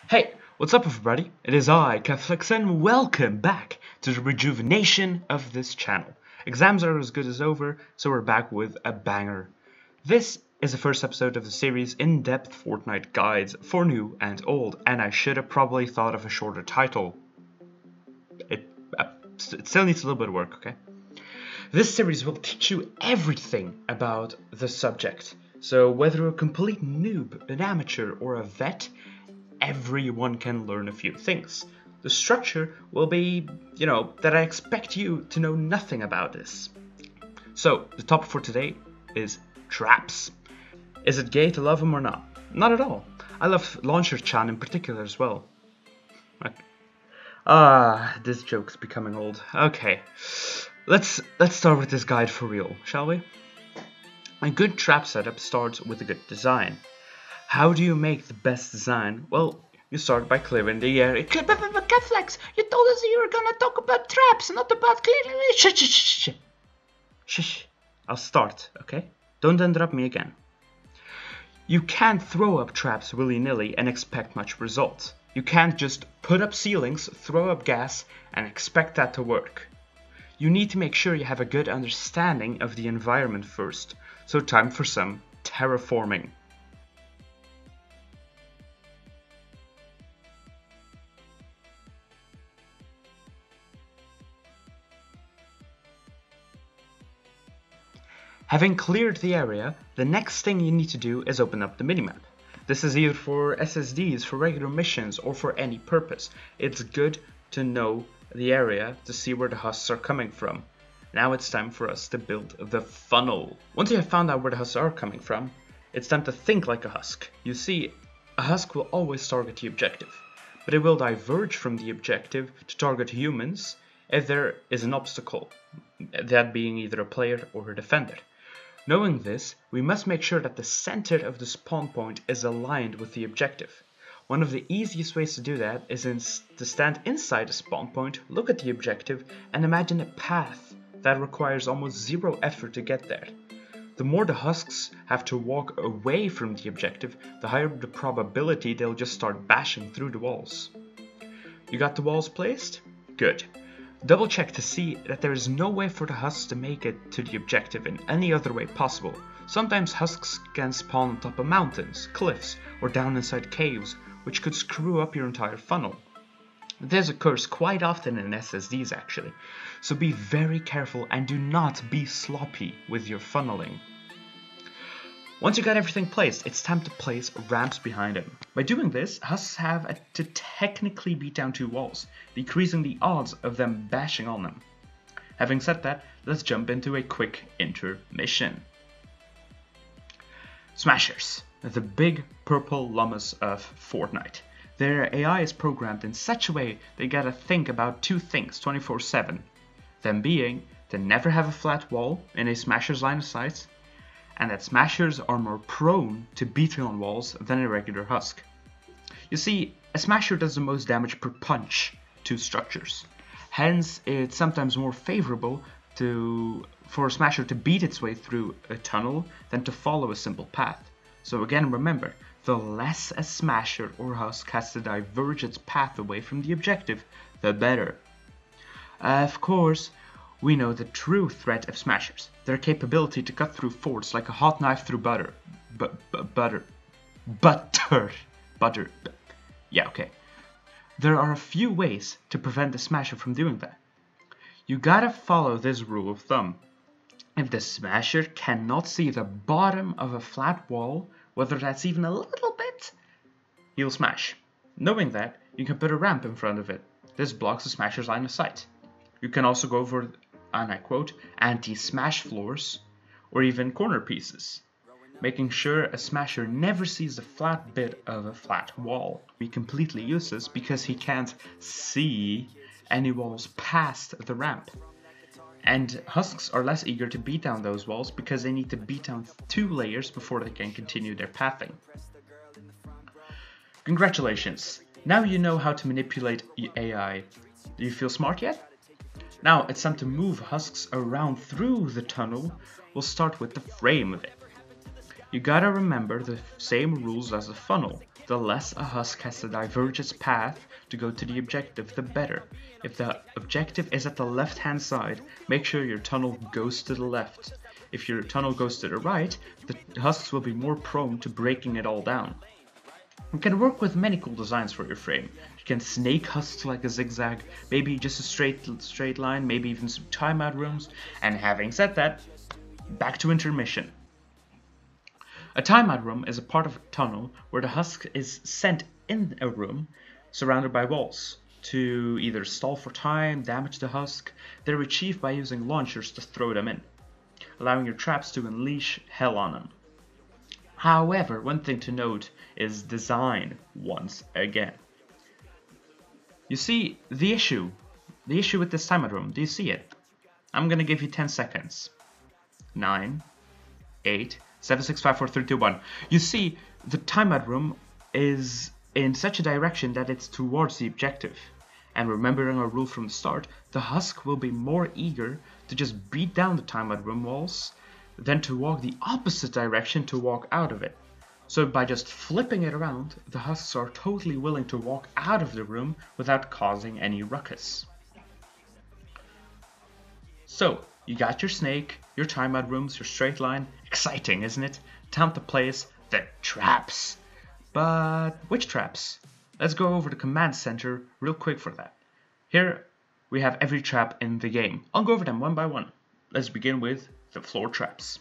Hey, what's up everybody? It is I, Keflexx, and welcome back to the rejuvenation of this channel. Exams are as good as over, so we're back with a banger. This is the first episode of the series In-Depth Fortnite Guides for New and Old, and I should have probably thought of a shorter title. It still needs a little bit of work, okay? This series will teach you everything about the subject. So whether you're a complete noob, an amateur, or a vet, everyone can learn a few things. The structure will be, that I expect you to know nothing about this. So, the topic for today is traps. Is it gay to love them or not? Not at all. I love Launcher Chan in particular as well. This joke's becoming old. Okay, let's start with this guide for real, shall we? A good trap setup starts with a good design. How do you make the best design? Well, you start by clearing the area. Keflexx, you told us you were gonna talk about traps, not about clearing. Shh. I'll start, okay? Don't interrupt me again. You can't throw up traps willy-nilly and expect much result. You can't just put up ceilings, throw up gas, and expect that to work. You need to make sure you have a good understanding of the environment first. So time for some terraforming. Having cleared the area, the next thing you need to do is open up the minimap. This is either for SSDs, for regular missions, or for any purpose. It's good to know the area to see where the husks are coming from. Now it's time for us to build the funnel. Once you have found out where the husks are coming from, it's time to think like a husk. You see, a husk will always target the objective, but it will diverge from the objective to target humans if there is an obstacle, that being either a player or a defender. Knowing this, we must make sure that the center of the spawn point is aligned with the objective. One of the easiest ways to do that is to stand inside the spawn point, look at the objective, and imagine a path that requires almost zero effort to get there. The more the husks have to walk away from the objective, the higher the probability they'll just start bashing through the walls. You got the walls placed? Good. Double check to see that there is no way for the husks to make it to the objective in any other way possible. Sometimes husks can spawn on top of mountains, cliffs, or down inside caves, which could screw up your entire funnel. This occurs quite often in SSDs actually, so be very careful and do not be sloppy with your funneling. Once you got everything placed, it's time to place ramps behind them. By doing this, husks have to technically beat down two walls, decreasing the odds of them bashing on them. Having said that, let's jump into a quick intermission. Smashers, the big purple llamas of Fortnite. Their AI is programmed in such a way they gotta think about two things 24/7. Them being to never have a flat wall in a smasher's line of sight, and that smashers are more prone to beating on walls than a regular husk. You see, a smasher does the most damage per punch to structures. Hence, it's sometimes more favorable for a smasher to beat its way through a tunnel than to follow a simple path. So again, remember, the less a smasher or husk has to diverge its path away from the objective, the better. Of course, we know the true threat of smashers, their capability to cut through forts like a hot knife through butter. Yeah, okay. There are a few ways to prevent the smasher from doing that. You gotta follow this rule of thumb. If the smasher cannot see the bottom of a flat wall, whether that's even a little bit, he'll smash. Knowing that, you can put a ramp in front of it. This blocks the smasher's line of sight. You can also go for, and I quote, anti-smash floors, or even corner pieces, making sure a smasher never sees the flat bit of a flat wall. Be completely useless because he can't see any walls past the ramp. And husks are less eager to beat down those walls because they need to beat down 2 layers before they can continue their pathing. Congratulations! Now you know how to manipulate AI. Do you feel smart yet? Now it's time to move husks around through the tunnel. We'll start with the frame of it. You gotta remember the same rules as the funnel. the less a husk has to diverge its path to go to the objective, the better. If the objective is at the left hand side, make sure your tunnel goes to the left. If your tunnel goes to the right, the husks will be more prone to breaking it all down. You can work with many cool designs for your frame. You can snake husks like a zigzag, maybe just a straight line, maybe even some timeout rooms. And having said that, back to intermission. A timeout room is a part of a tunnel where the husk is sent in a room surrounded by walls to either stall for time, damage the husk. They're achieved by using launchers to throw them in, allowing your traps to unleash hell on them. However, one thing to note is design once again. You see the issue with this timeout room, do you see it? I'm gonna give you 10 seconds. 9, 8, 7, 6, 5, 4, 3, 2, 1. You see, the timeout room is in such a direction that it's towards the objective. And remembering our rule from the start, the husk will be more eager to just beat down the timeout room walls than to walk the opposite direction to walk out of it. So by just flipping it around, the husks are totally willing to walk out of the room without causing any ruckus. So, you got your snake, your timeout rooms, your straight line. Exciting, isn't it? Time to place the traps. But which traps? Let's go over the command center real quick for that. Here we have every trap in the game. I'll go over them one by one. Let's begin with the floor traps.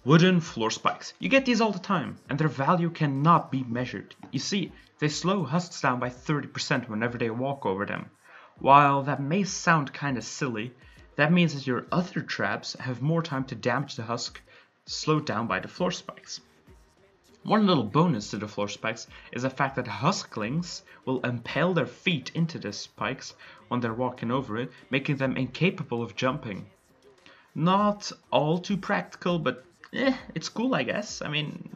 Wooden floor spikes. You get these all the time, and their value cannot be measured. You see, they slow husks down by 30% whenever they walk over them. While that may sound kinda silly, that means that your other traps have more time to damage the husk, slowed down by the floor spikes. One little bonus to the floor spikes is the fact that husklings will impale their feet into the spikes when they're walking over it, making them incapable of jumping. Not all too practical, but it's cool, I guess. I mean,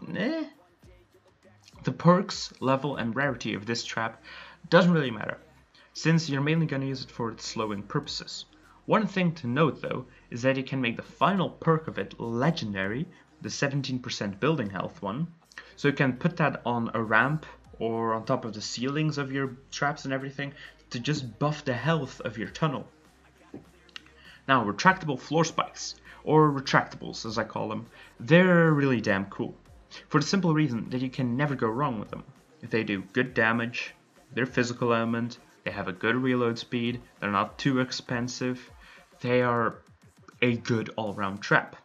The perks, level, and rarity of this trap doesn't really matter, since you're mainly going to use it for its slowing purposes. One thing to note though is that you can make the final perk of it legendary, the 17% building health one, so you can put that on a ramp or on top of the ceilings of your traps and everything to just buff the health of your tunnel. Now, retractable floor spikes, or retractables as I call them, they're really damn cool, for the simple reason that you can never go wrong with them. If they do good damage, they're physical element, they have a good reload speed, they're not too expensive, they are a good all-round trap.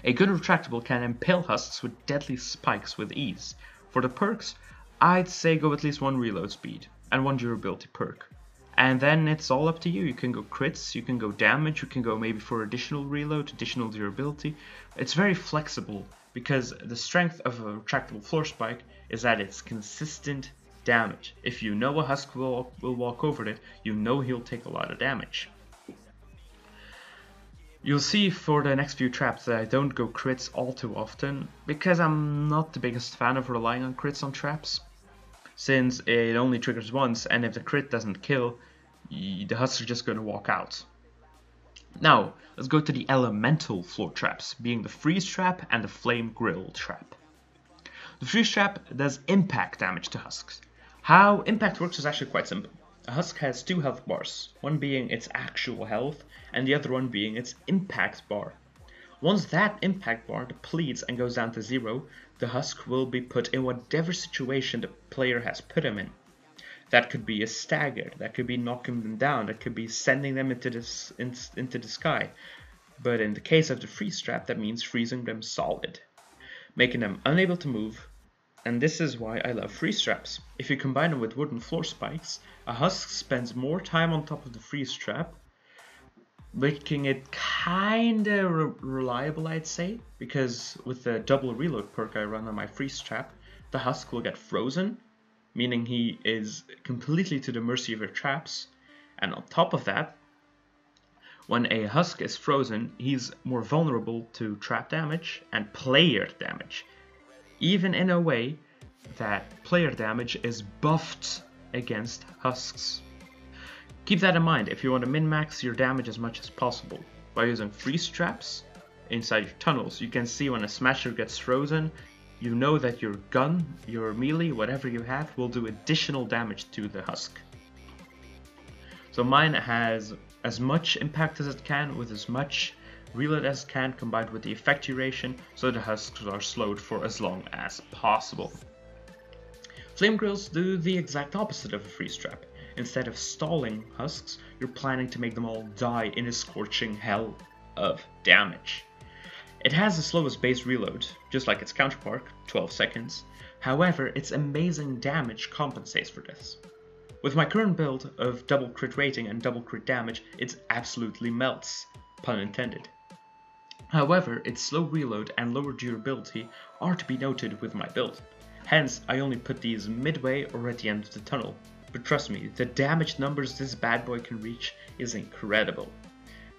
A good retractable can impale husks with deadly spikes with ease. For the perks, I'd say go at least one reload speed and one durability perk. And then it's all up to you. You can go crits, you can go damage, you can go maybe for additional reload, additional durability. It's very flexible because the strength of a retractable floor spike is that it's consistent damage. If you know a husk will walk over it, you know he'll take a lot of damage. You'll see for the next few traps that I don't go crits all too often, because I'm not the biggest fan of relying on crits on traps, since it only triggers once, and if the crit doesn't kill, the husks are just going to walk out. Now, let's go to the elemental floor traps, being the freeze trap and the flame grill trap. The freeze trap does impact damage to husks. How impact works is actually quite simple. A husk has two health bars, one being its actual health and the other one being its impact bar. Once that impact bar depletes and goes down to 0, the husk will be put in whatever situation the player has put him in. That could be a stagger, that could be knocking them down, that could be sending them into the sky. But in the case of the freeze trap, that means freezing them solid, making them unable to move. And this is why I love freeze traps. If you combine them with wooden floor spikes, a husk spends more time on top of the freeze trap, making it kinda reliable, I'd say, because with the double reload perk I run on my freeze trap, the husk will get frozen, meaning he is completely to the mercy of your traps, and on top of that, when a husk is frozen, he's more vulnerable to trap damage and player damage, even in a way that player damage is buffed against husks. Keep that in mind if you want to min-max your damage as much as possible. By using freeze traps inside your tunnels, you can see when a smasher gets frozen, you know that your gun, your melee, whatever you have, will do additional damage to the husk. So mine has as much impact as it can with as much reload as it can combined with the effect duration, so the husks are slowed for as long as possible. Flame grills do the exact opposite of a freeze trap. Instead of stalling husks, you're planning to make them all die in a scorching hell of damage. It has the slowest base reload, just like its counterpart, 12 seconds. However, its amazing damage compensates for this. With my current build of double crit rating and double crit damage, it absolutely melts, pun intended. However, its slow reload and lower durability are to be noted with my build. Hence, I only put these midway or at the end of the tunnel. But trust me, the damage numbers this bad boy can reach is incredible.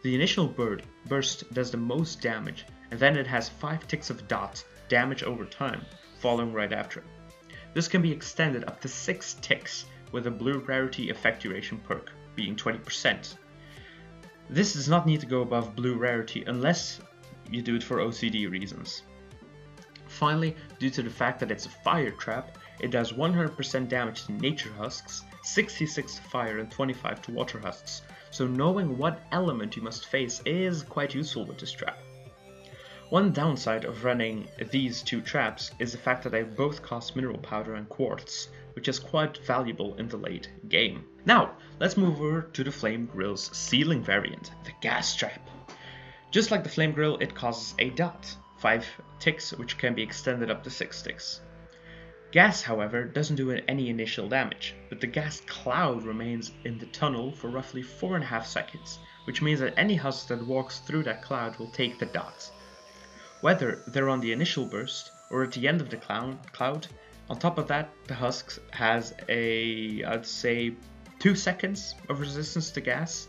The initial burst does the most damage, and then it has 5 ticks of dot damage over time, following right after. This can be extended up to 6 ticks with a blue rarity effect duration perk, being 20%. This does not need to go above blue rarity unless you do it for OCD reasons. Finally, due to the fact that it's a fire trap, it does 100% damage to nature husks, 66 to fire and 25 to water husks, so knowing what element you must face is quite useful with this trap. One downside of running these two traps is the fact that they both cost mineral powder and quartz, which is quite valuable in the late game. Now, let's move over to the Flame Grill's ceiling variant, the gas trap. Just like the Flame Grill, it causes a dot, 5 ticks, which can be extended up to 6 ticks. Gas, however, doesn't do any initial damage, but the gas cloud remains in the tunnel for roughly 4.5 seconds, which means that any husk that walks through that cloud will take the dot. Whether they're on the initial burst or at the end of the cloud, on top of that, the husk has I'd say 2 seconds of resistance to gas,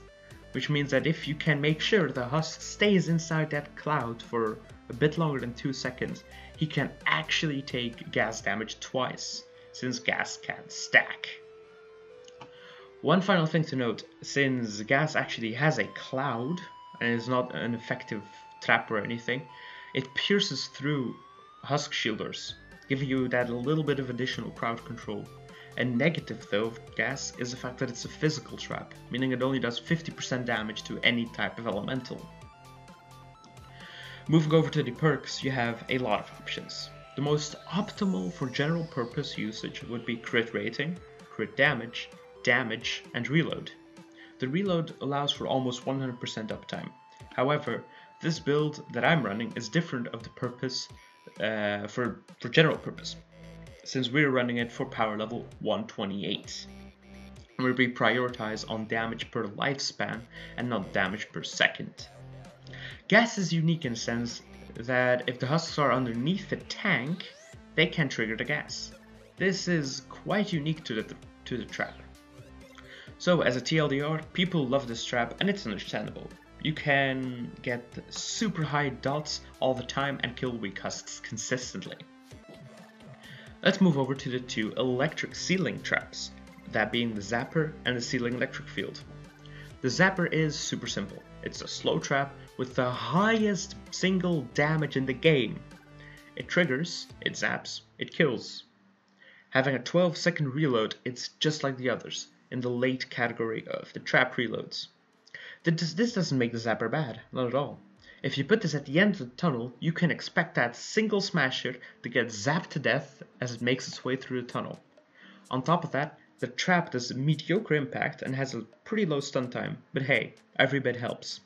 which means that if you can make sure the husk stays inside that cloud for a bit longer than 2 seconds, he can actually take gas damage twice, since gas can stack. One final thing to note, since gas actually has a cloud and is not an effective trap or anything, it pierces through husk shielders, giving you that a little bit of additional crowd control. A negative though of gas is the fact that it's a physical trap, meaning it only does 50% damage to any type of elemental. Moving over to the perks, you have a lot of options. The most optimal for general purpose usage would be crit rating, crit damage, damage, and reload. The reload allows for almost 100% uptime. However, this build that I'm running is different of the purpose for general purpose, since we're running it for power level 128. Where we prioritize on damage per lifespan and not damage per second. Gas is unique in the sense that if the husks are underneath the tank, they can trigger the gas. This is quite unique to the trap. So as a TLDR, people love this trap and it's understandable. You can get super high dots all the time and kill weak husks consistently. Let's move over to the two electric ceiling traps, that being the Zapper and the ceiling electric field. The Zapper is super simple. It's a slow trap with the highest single damage in the game. It triggers, it zaps, it kills. Having a 12-second reload, it's just like the others, in the late category of the trap reloads. This doesn't make the Zapper bad, not at all. If you put this at the end of the tunnel, you can expect that single smasher to get zapped to death as it makes its way through the tunnel. On top of that, the trap does mediocre impact and has a pretty low stun time, but hey, every bit helps.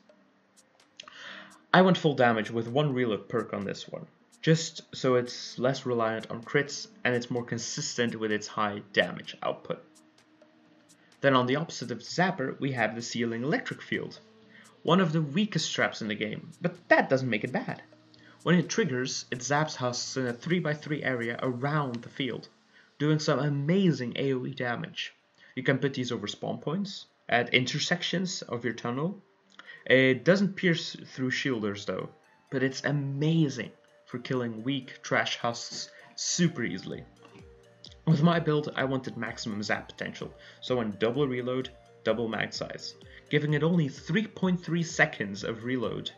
I went full damage with one reload perk on this one, just so it's less reliant on crits and it's more consistent with its high damage output. Then on the opposite of the Zapper, we have the ceiling electric field. One of the weakest traps in the game, but that doesn't make it bad. When it triggers, it zaps husks in a 3x3 area around the field, doing some amazing AoE damage. You can put these over spawn points, at intersections of your tunnel. It doesn't pierce through shielders though, but it's amazing for killing weak trash husks super easily. With my build, I wanted maximum zap potential, so I went double reload, double mag size, giving it only 3.3 seconds of reload.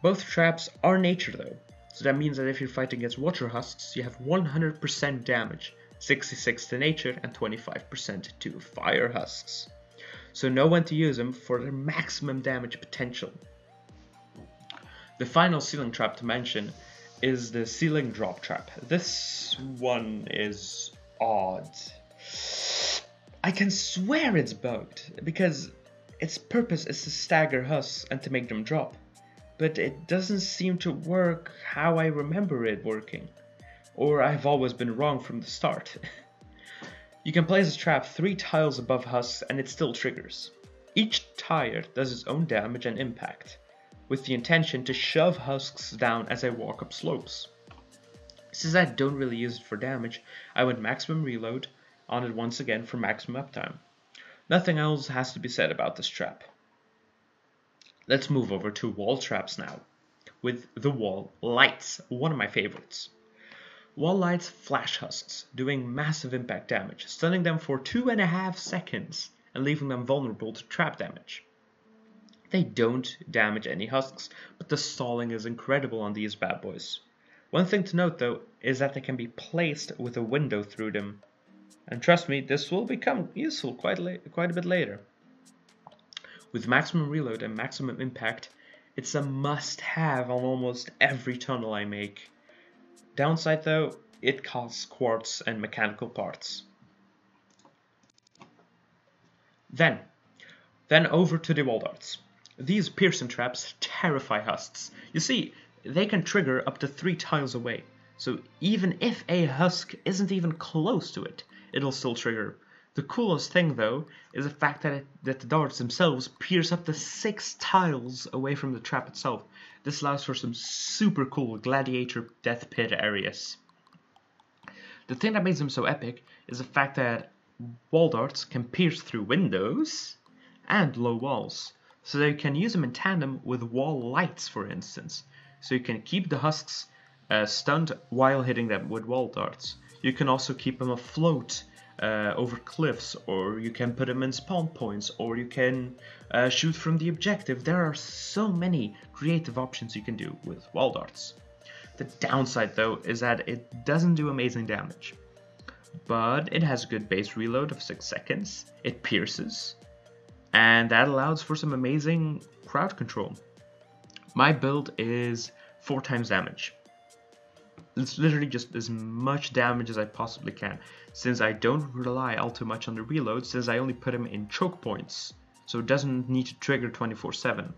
Both traps are nature though, So that means that if you're fighting against water husks, you have 100% damage, 66 to nature and 25% to fire husks. So know when to use them for their maximum damage potential. The final ceiling trap to mention is the ceiling drop trap. This one is odd. I can swear it's bugged, because its purpose is to stagger husks and to make them drop. But it doesn't seem to work how I remember it working. Or I've always been wrong from the start. You can place a trap 3 tiles above husks and it still triggers. Each tire does its own damage and impact, with the intention to shove husks down as I walk up slopes. Since I don't really use it for damage, I went maximum reload on it once again for maximum uptime. Nothing else has to be said about this trap. Let's move over to wall traps now, with the wall lights, one of my favorites. Wall lights flash husks, doing massive impact damage, stunning them for 2.5 seconds and leaving them vulnerable to trap damage. They don't damage any husks, but the stalling is incredible on these bad boys. One thing to note though is that they can be placed with a window through them. And trust me, this will become useful quite a bit later. With maximum reload and maximum impact, it's a must-have on almost every tunnel I make. Downside though, it costs quartz and mechanical parts. Then over to the wall darts. These piercing traps terrify husks. You see, they can trigger up to 3 tiles away, so even if a husk isn't even close to it, it'll still trigger. The coolest thing though is the fact that the darts themselves pierce up to 6 tiles away from the trap itself. This allows for some super cool gladiator death pit areas. The thing that makes them so epic is the fact that wall darts can pierce through windows and low walls, so that you can use them in tandem with wall lights, for instance. So you can keep the husks stunned while hitting them with wall darts. You can also keep them afloat over cliffs, or you can put them in spawn points, or you can shoot from the objective. There are so many creative options you can do with wall darts. The downside though is that it doesn't do amazing damage, but it has a good base reload of 6 seconds, it pierces, and that allows for some amazing crowd control. My build is 4 times damage. It's literally just as much damage as I possibly can, since I don't rely all too much on the reload, since I only put him in choke points, so it doesn't need to trigger 24/7.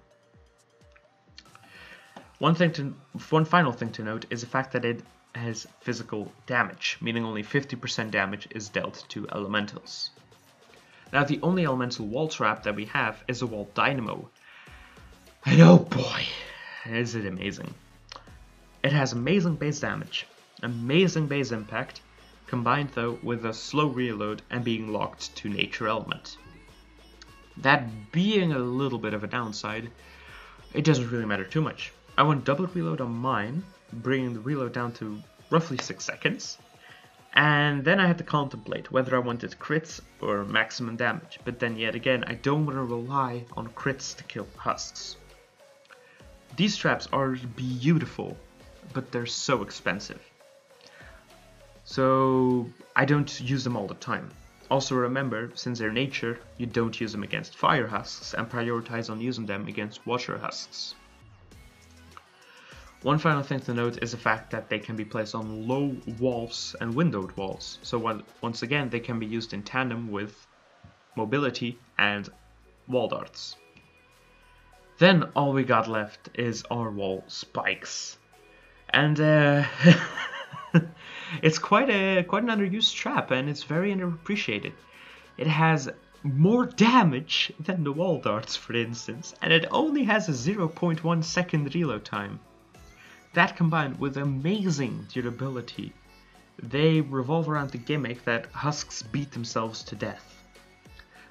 One final thing to note is the fact that it has physical damage, meaning only 50% damage is dealt to elementals. Now the only elemental wall trap that we have is a wall dynamo, and oh boy, is it amazing. It has amazing base damage, amazing base impact, combined though with a slow reload and being locked to nature element. That being a little bit of a downside, it doesn't really matter too much. I went double reload on mine, bringing the reload down to roughly 6 seconds, and then I had to contemplate whether I wanted crits or maximum damage, but then yet again I don't want to rely on crits to kill husks. These traps are beautiful, but they're so expensive, so I don't use them all the time. Also remember, since they're nature, you don't use them against fire husks and prioritize on using them against water husks. One final thing to note is the fact that they can be placed on low walls and windowed walls, so once again they can be used in tandem with mobility and wall darts. Then all we got left is our wall spikes, and it's quite an underused trap, and it's very underappreciated. It has more damage than the wall darts, for instance, and it only has a 0.1 second reload time. That combined with amazing durability, they revolve around the gimmick that husks beat themselves to death.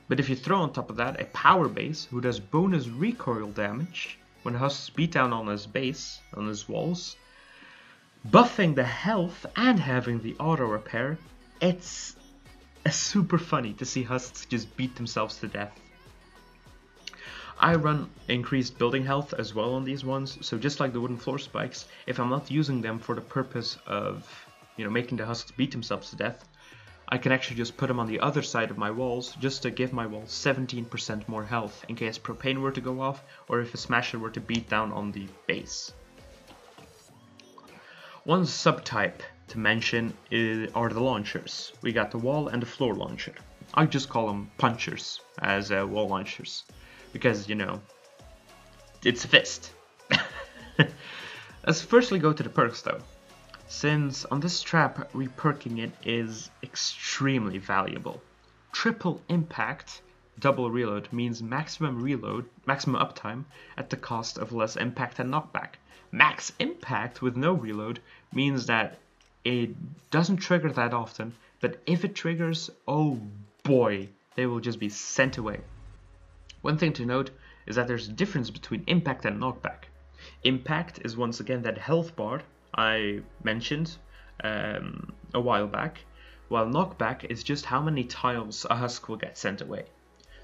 But if you throw on top of that a power base who does bonus recoil damage when husks beat down on his base, on his walls, buffing the health and having the auto repair, it's super funny to see husks just beat themselves to death. I run increased building health as well on these ones, so just like the wooden floor spikes, if I'm not using them for the purpose of, making the husks beat themselves to death, I can actually just put them on the other side of my walls just to give my walls 17% more health in case propane were to go off or if a smasher were to beat down on the base. One subtype to mention are the launchers. We got the wall and the floor launcher. I just call them punchers as wall launchers because, it's a fist. Let's firstly go to the perks though. Since on this trap reperking it is extremely valuable. Triple impact, double reload means maximum uptime at the cost of less impact and knockback. Max impact with no reload means that it doesn't trigger that often, but if it triggers, oh boy, they will just be sent away. One thing to note is that there's a difference between impact and knockback. Impact is once again that health bar I mentioned a while back, while knockback is just how many tiles a husk will get sent away.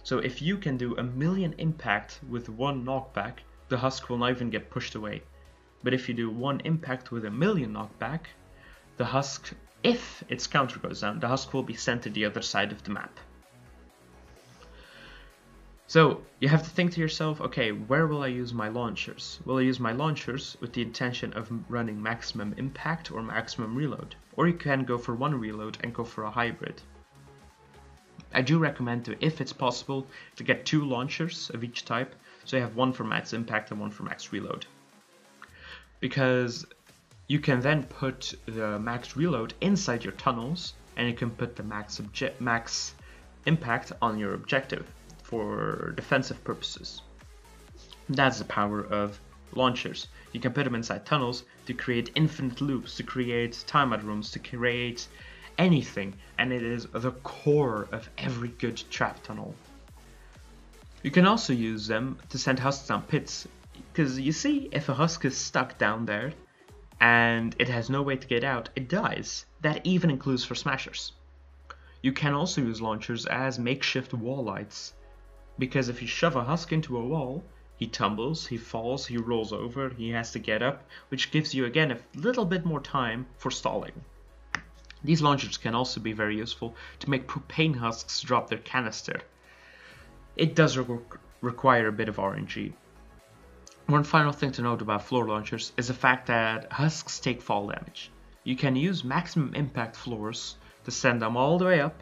So if you can do 1,000,000 impact with 1 knockback, the husk will not even get pushed away. But if you do 1 impact with 1,000,000 knockback, the husk, if its counter goes down, the husk will be sent to the other side of the map. So you have to think to yourself, okay, where will I use my launchers? Will I use my launchers with the intention of running maximum impact or maximum reload? Or you can go for 1 reload and go for a hybrid. I do recommend to, if it's possible, to get 2 launchers of each type, so you have 1 for max impact and 1 for max reload. Because you can then put the max reload inside your tunnels, and you can put the max impact on your objective for defensive purposes. That's the power of launchers. You can put them inside tunnels to create infinite loops, to create timeout rooms, to create anything, and it is the core of every good trap tunnel. You can also use them to send husks down pits, because you see, if a husk is stuck down there and it has no way to get out, it dies. That even includes for smashers. You can also use launchers as makeshift wall lights, because if you shove a husk into a wall, he tumbles, he falls, he rolls over, he has to get up, which gives you again a little bit more time for stalling. These launchers can also be very useful to make propane husks drop their canister. It does require a bit of RNG. One final thing to note about floor launchers is the fact that husks take fall damage. You can use maximum impact floors to send them all the way up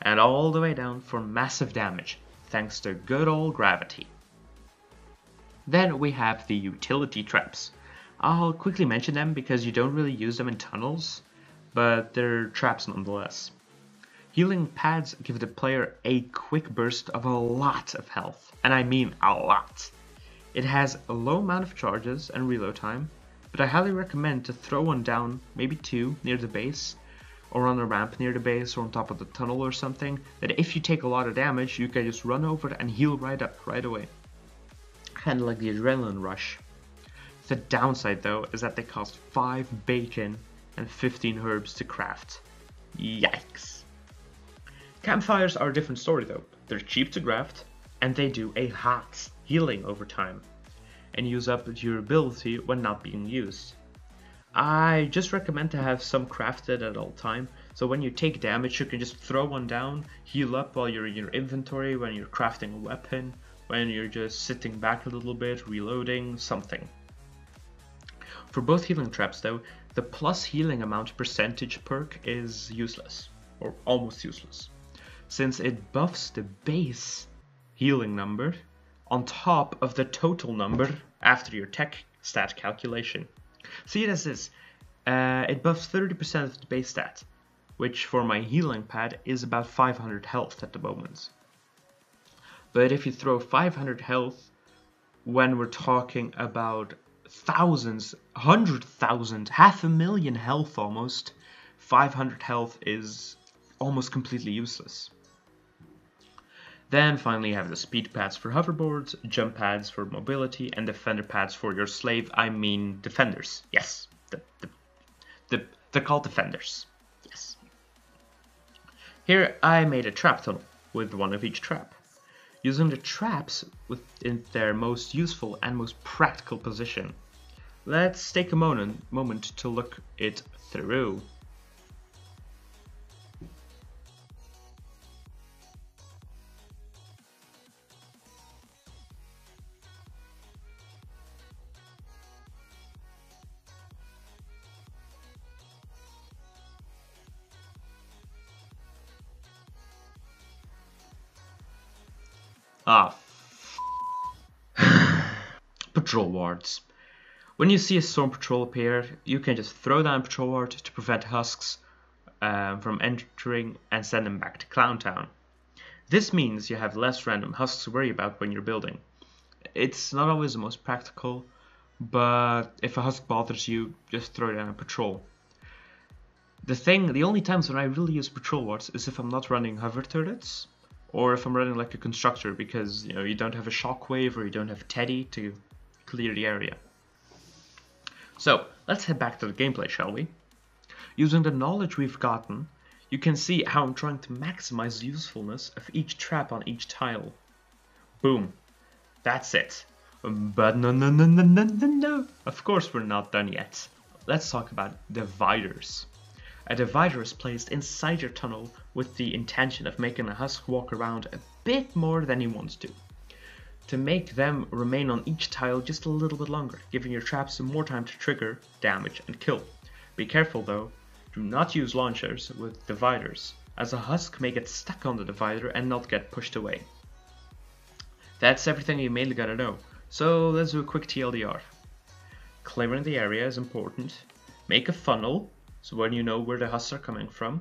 and all the way down for massive damage, thanks to good old gravity. Then we have the utility traps. I'll quickly mention them because you don't really use them in tunnels, but they're traps nonetheless. Healing pads give the player a quick burst of a lot of health, and I mean a lot. It has a low amount of charges and reload time, but I highly recommend to throw one down, maybe 2, near the base, or on a ramp near the base, or on top of the tunnel or something, that if you take a lot of damage, you can just run over and heal right up, right away. Kinda like the adrenaline rush. The downside though, is that they cost 5 bacon and 15 herbs to craft. Yikes. Campfires are a different story though. They're cheap to craft, and they do a hot healing over time, and use up durability when not being used. I just recommend to have some crafted at all time, so when you take damage you can just throw one down, heal up while you're in your inventory, when you're crafting a weapon, when you're just sitting back a little bit, reloading, something. For both healing traps though, the plus healing amount percentage perk is useless, or almost useless, since it buffs the base healing number on top of the total number after your tech stat calculation. See it as this, it buffs 30% of the base stat, which for my healing pad is about 500 health at the moment. But if you throw 500 health, when we're talking about thousands, 100,000, 500,000 health almost, 500 health is almost completely useless. Then finally you have the speed pads for hoverboards, jump pads for mobility, and defender pads for your slave, I mean defenders. Yes, they're called defenders. Yes. Here I made a trap tunnel with one of each trap. using the traps within their most useful and most practical position. Let's take a moment to look it through. Patrol wards. When you see a storm patrol appear, you can just throw down a patrol ward to prevent husks from entering and send them back to Clown Town. This means you have less random husks to worry about when you're building. It's not always the most practical, but if a husk bothers you, just throw down a patrol. The only times when I really use patrol wards is if I'm not running hover turrets, or if I'm running like a constructor because you don't have a shockwave or you don't have a teddy to clear the area. So let's head back to the gameplay, shall we? Using the knowledge we've gotten, you can see how I'm trying to maximize the usefulness of each trap on each tile. Boom. That's it. But no. Of course we're not done yet. Let's talk about dividers. A divider is placed inside your tunnel with the intention of making a husk walk around a bit more than he wants to make them remain on each tile just a little bit longer, giving your traps some more time to trigger, damage, and kill. Be careful though, do not use launchers with dividers, as a husk may get stuck on the divider and not get pushed away. That's everything you mainly gotta know, so let's do a quick TLDR. Clearing the area is important. Make a funnel, so when you know where the husks are coming from.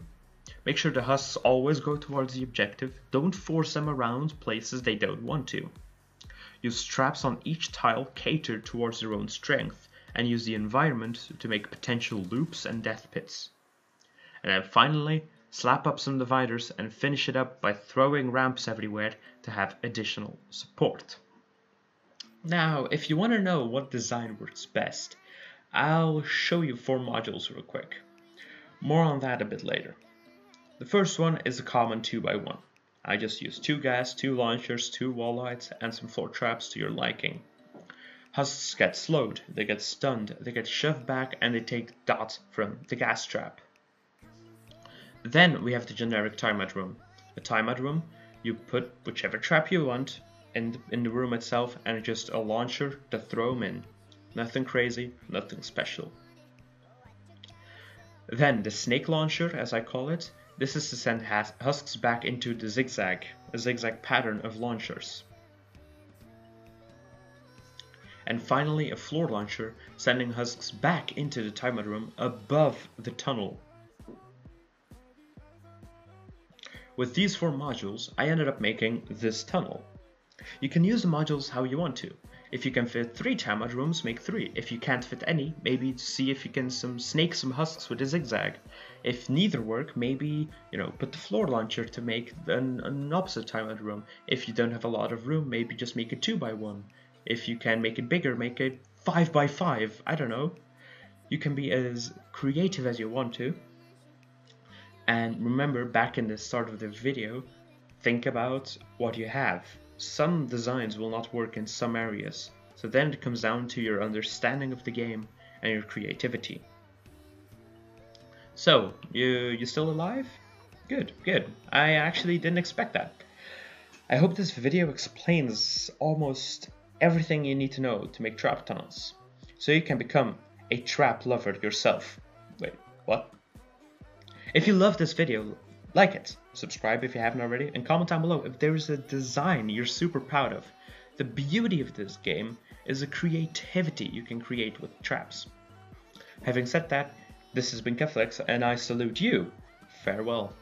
Make sure the husks always go towards the objective. Don't force them around places they don't want to. Use traps on each tile catered towards their own strength, and use the environment to make potential loops and death pits. And then finally, slap up some dividers and finish it up by throwing ramps everywhere to have additional support. Now, if you want to know what design works best, I'll show you 4 modules real quick. More on that a bit later. The first one is a common 2x1. I just use 2 gas, 2 launchers, 2 wall lights, and some floor traps to your liking. Husks get slowed, they get stunned, they get shoved back, and they take dot from the gas trap. Then we have the generic timeout room. A timeout room, you put whichever trap you want in the room itself, and just a launcher to throw them in. Nothing crazy, nothing special. Then the snake launcher, as I call it, this is to send husks back into the a zigzag pattern of launchers. And finally a floor launcher, sending husks back into the timeout room above the tunnel. With these 4 modules, I ended up making this tunnel. You can use the modules how you want to. If you can fit 3 timeout rooms, make 3. If you can't fit any, maybe see if you can snake some husks with a zigzag. If neither work, maybe put the floor launcher to make an opposite timeout room. If you don't have a lot of room, maybe just make it 2x1. If you can make it bigger, make it 5x5. I don't know. You can be as creative as you want to. And remember, back in the start of the video, think about what you have. Some designs will not work in some areas, so then it comes down to your understanding of the game and your creativity. So, you still alive? Good. I actually didn't expect that. I hope this video explains almost everything you need to know to make trap tunnels, so you can become a trap lover yourself. Wait, what? If you love this video, like it, subscribe if you haven't already, and comment down below if there is a design you're super proud of. The beauty of this game is the creativity you can create with traps. Having said that, this has been Keflexx, and I salute you. Farewell.